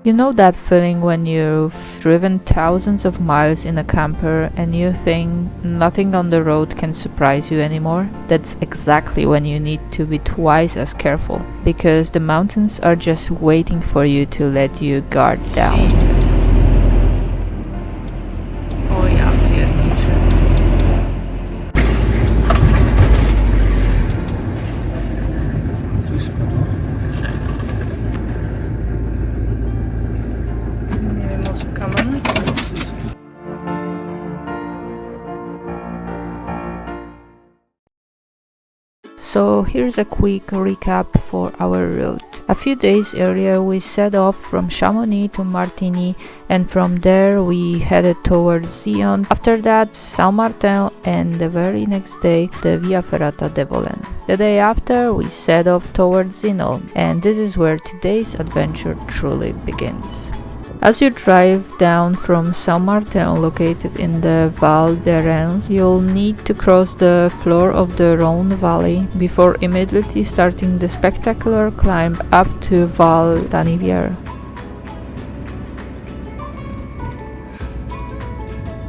You know that feeling when you've driven thousands of miles in a camper and you think nothing on the road can surprise you anymore? That's exactly when you need to be twice as careful, because the mountains are just waiting for you to let you guard down. O ja pierniczę. Coś spadło? Nie wiem, może kamen? So here's a quick recap for our route. A few days earlier we set off from Chamonix to Martigny, and from there we headed towards Zion. After that, Saint-Martin, and the very next day the Via Ferrata de Volen. The day after we set off towards Zinal, and this is where today's adventure truly begins. As you drive down from Saint-Martin, located in the Val d'Arens, you'll need to cross the floor of the Rhone Valley before immediately starting the spectacular climb up to Val d'Anivière.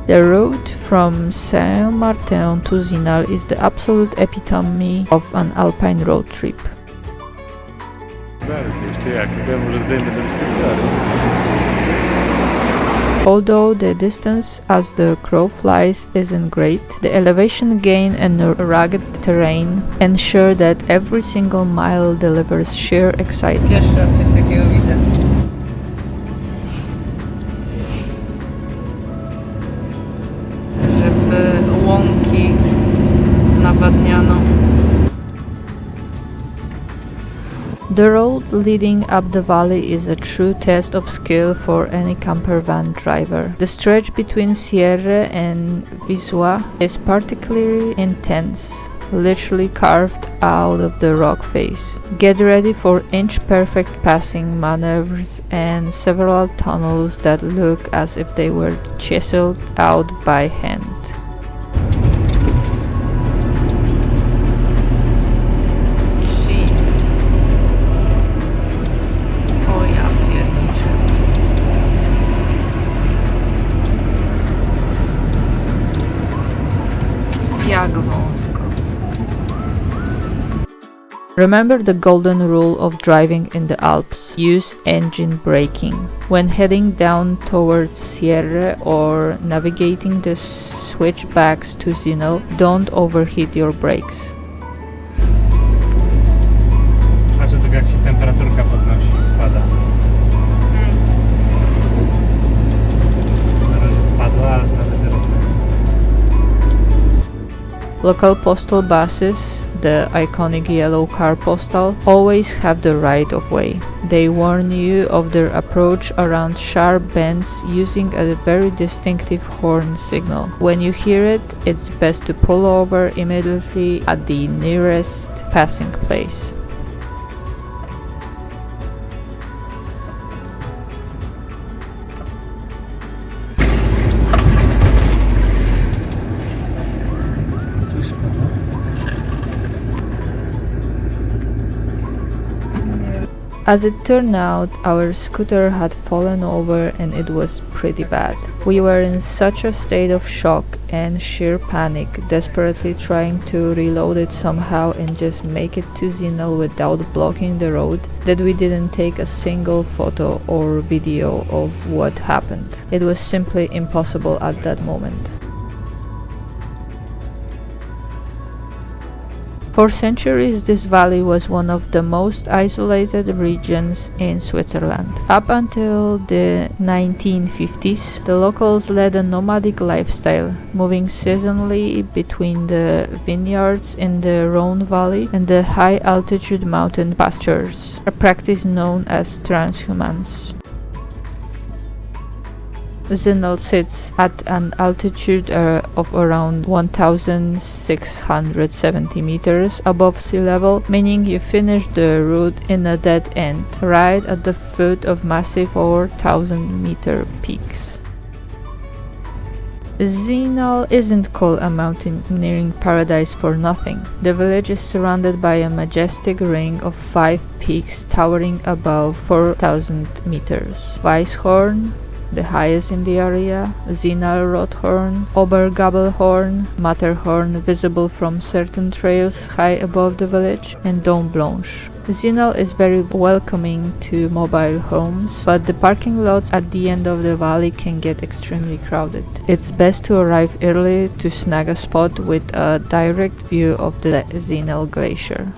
The route from Saint-Martin to Zinal is the absolute epitome of an alpine road trip. Although the distance as the crow flies isn't great, the elevation gain and rugged terrain ensure that every single mile delivers sheer excitement. Pierwszy raz coś takiego widzę. Żeby łąki nawadniano. The road leading up the valley is a true test of skill for any campervan driver. The stretch between Sierre and Vizua is particularly intense, literally carved out of the rock face. Get ready for inch-perfect passing maneuvers and several tunnels that look as if they were chiseled out by hand. Jak wąsko. Remember the golden rule of driving in the Alps: use engine braking. When heading down towards Sierre or navigating the switchbacks to Zinal, don't overheat your brakes. A że tak jak się temperaturka podnosi i spada. Na razie spadła, a nawet teraz jest. Local postal buses, the iconic yellow car postal, always have the right of way. They warn you of their approach around sharp bends using a very distinctive horn signal. When you hear it, it's best to pull over immediately at the nearest passing place. As it turned out, our scooter had fallen over and it was pretty bad. We were in such a state of shock and sheer panic, desperately trying to reload it somehow and just make it to Zinal without blocking the road, that we didn't take a single photo or video of what happened. It was simply impossible at that moment. For centuries, this valley was one of the most isolated regions in Switzerland. Up until the 1950s, the locals led a nomadic lifestyle, moving seasonally between the vineyards in the Rhone Valley and the high-altitude mountain pastures, a practice known as transhumance. Zinal sits at an altitude of around 1,670 meters above sea level, meaning you finish the route in a dead end, right at the foot of massive 4,000-meter peaks. Zinal isn't called a mountaineering paradise for nothing. The village is surrounded by a majestic ring of 5 peaks towering above 4,000 meters. Weisshorn, the highest in the area, Zinal Rothorn, Obergabelhorn, Matterhorn visible from certain trails high above the village, and Dome Blanche. Zinal is very welcoming to mobile homes, but the parking lots at the end of the valley can get extremely crowded. It's best to arrive early to snag a spot with a direct view of the Zinal Glacier.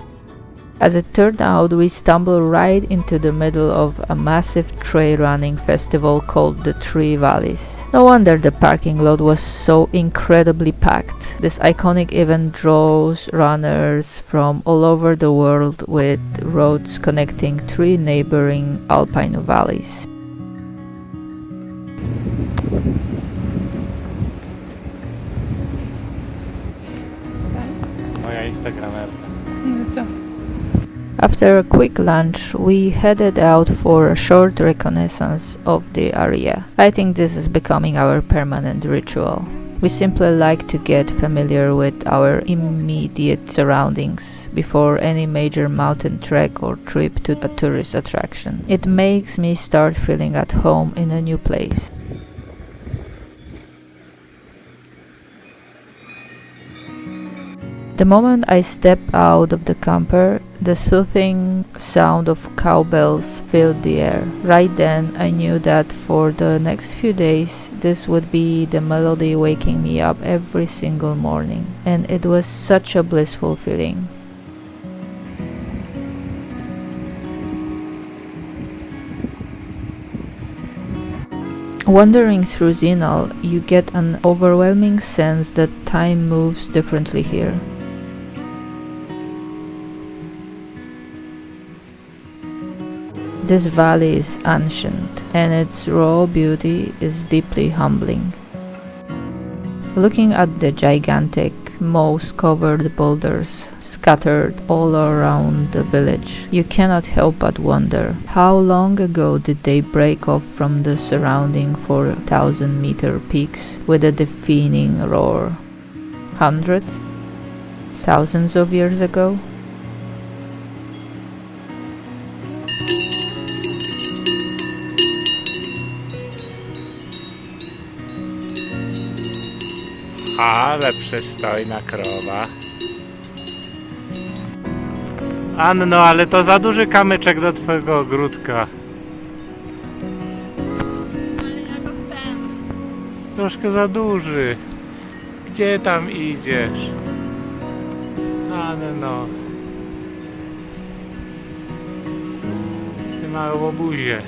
As it turned out, we stumbled right into the middle of a massive trail running festival called the Three Valleys. No wonder the parking lot was so incredibly packed. This iconic event draws runners from all over the world with roads connecting 3 neighboring alpine valleys. Moja instagramerka. No co? After a quick lunch, we headed out for a short reconnaissance of the area. I think this is becoming our permanent ritual. We simply like to get familiar with our immediate surroundings before any major mountain trek or trip to a tourist attraction. It makes me start feeling at home in a new place. The moment I stepped out of the camper, the soothing sound of cowbells filled the air. Right then, I knew that for the next few days, this would be the melody waking me up every single morning, and it was such a blissful feeling. Wandering through Zinal, you get an overwhelming sense that time moves differently here. This valley is ancient, and its raw beauty is deeply humbling. Looking at the gigantic, moss-covered boulders scattered all around the village, you cannot help but wonder, how long ago did they break off from the surrounding 4,000-meter peaks with a deafening roar? Hundreds? Thousands of years ago? Ale przystojna krowa. Anno, ale to za duży kamyczek do twojego ogródka. Ale ja go chcę. Troszkę za duży. Gdzie tam idziesz? Anno. Ty małe łobuzie.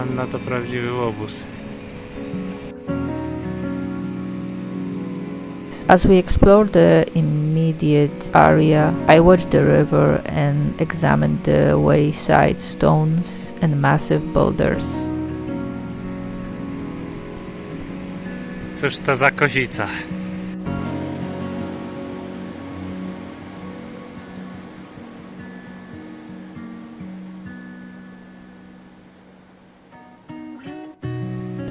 Anna to prawdziwy łobuz. As we explored the immediate area, I watched the river and examined the wayside stones and massive boulders. Cóż to za kozica?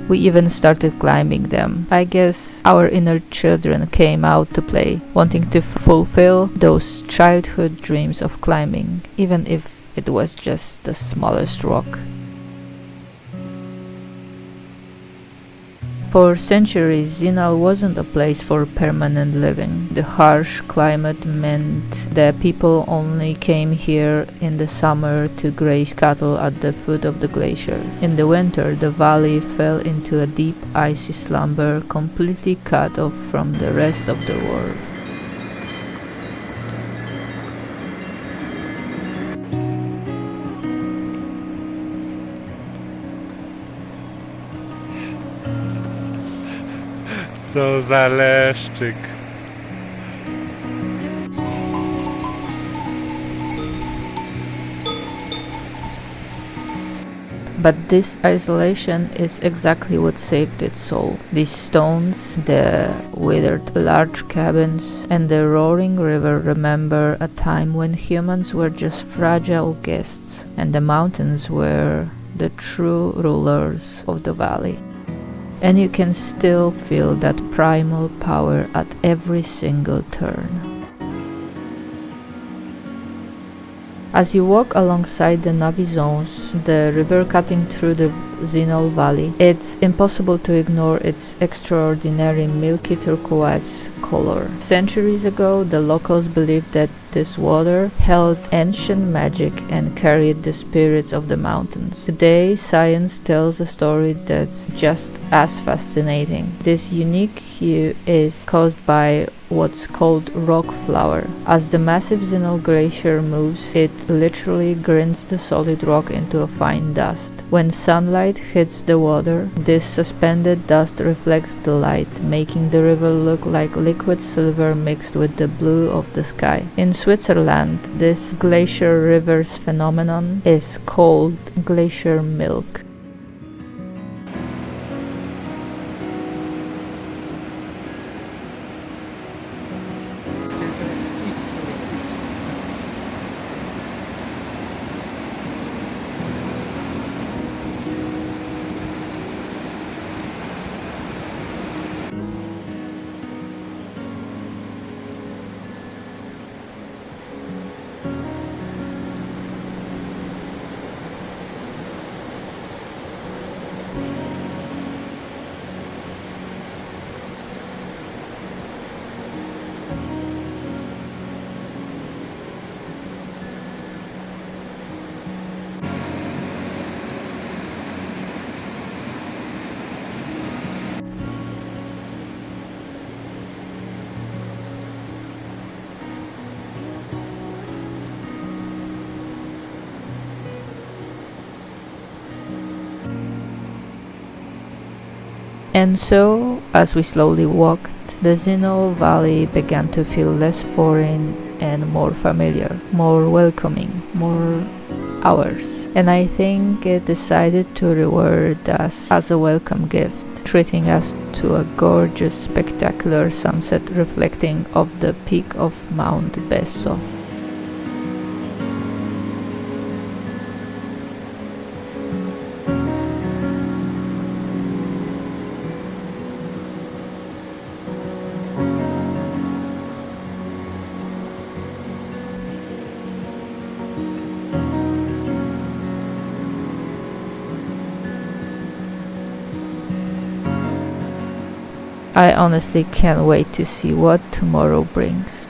We even started climbing them. I guess our inner children came out to play, wanting to fulfill those childhood dreams of climbing, even if it was just the smallest rock. For centuries, Zinal wasn't a place for permanent living. The harsh climate meant that people only came here in the summer to graze cattle at the foot of the glacier. In the winter, the valley fell into a deep icy slumber, completely cut off from the rest of the world. Co za leszczyk. But this isolation is exactly what saved its soul. These stones, the withered large cabins, and the roaring river remember a time when humans were just fragile guests, and the mountains were the true rulers of the valley. and you can still feel that primal power at every single turn. As you walk alongside the Navizence, the river cutting through the Zinal Valley, it's impossible to ignore its extraordinary milky turquoise color. Centuries ago, the locals believed that this water held ancient magic and carried the spirits of the mountains. Today, science tells a story that's just as fascinating. This unique hue is caused by what's called rock flour. As the massive Zinal glacier moves, it literally grinds the solid rock into a fine dust. When sunlight hits the water, this suspended dust reflects the light, making the river look like liquid silver mixed with the blue of the sky. In Switzerland, this glacier rivers phenomenon is called glacier milk. And so, as we slowly walked, the Zinal Valley began to feel less foreign and more familiar, more welcoming, more ours. And I think it decided to reward us as a welcome gift, treating us to a gorgeous, spectacular sunset reflecting off the peak of Mount Besso. I honestly can't wait to see what tomorrow brings.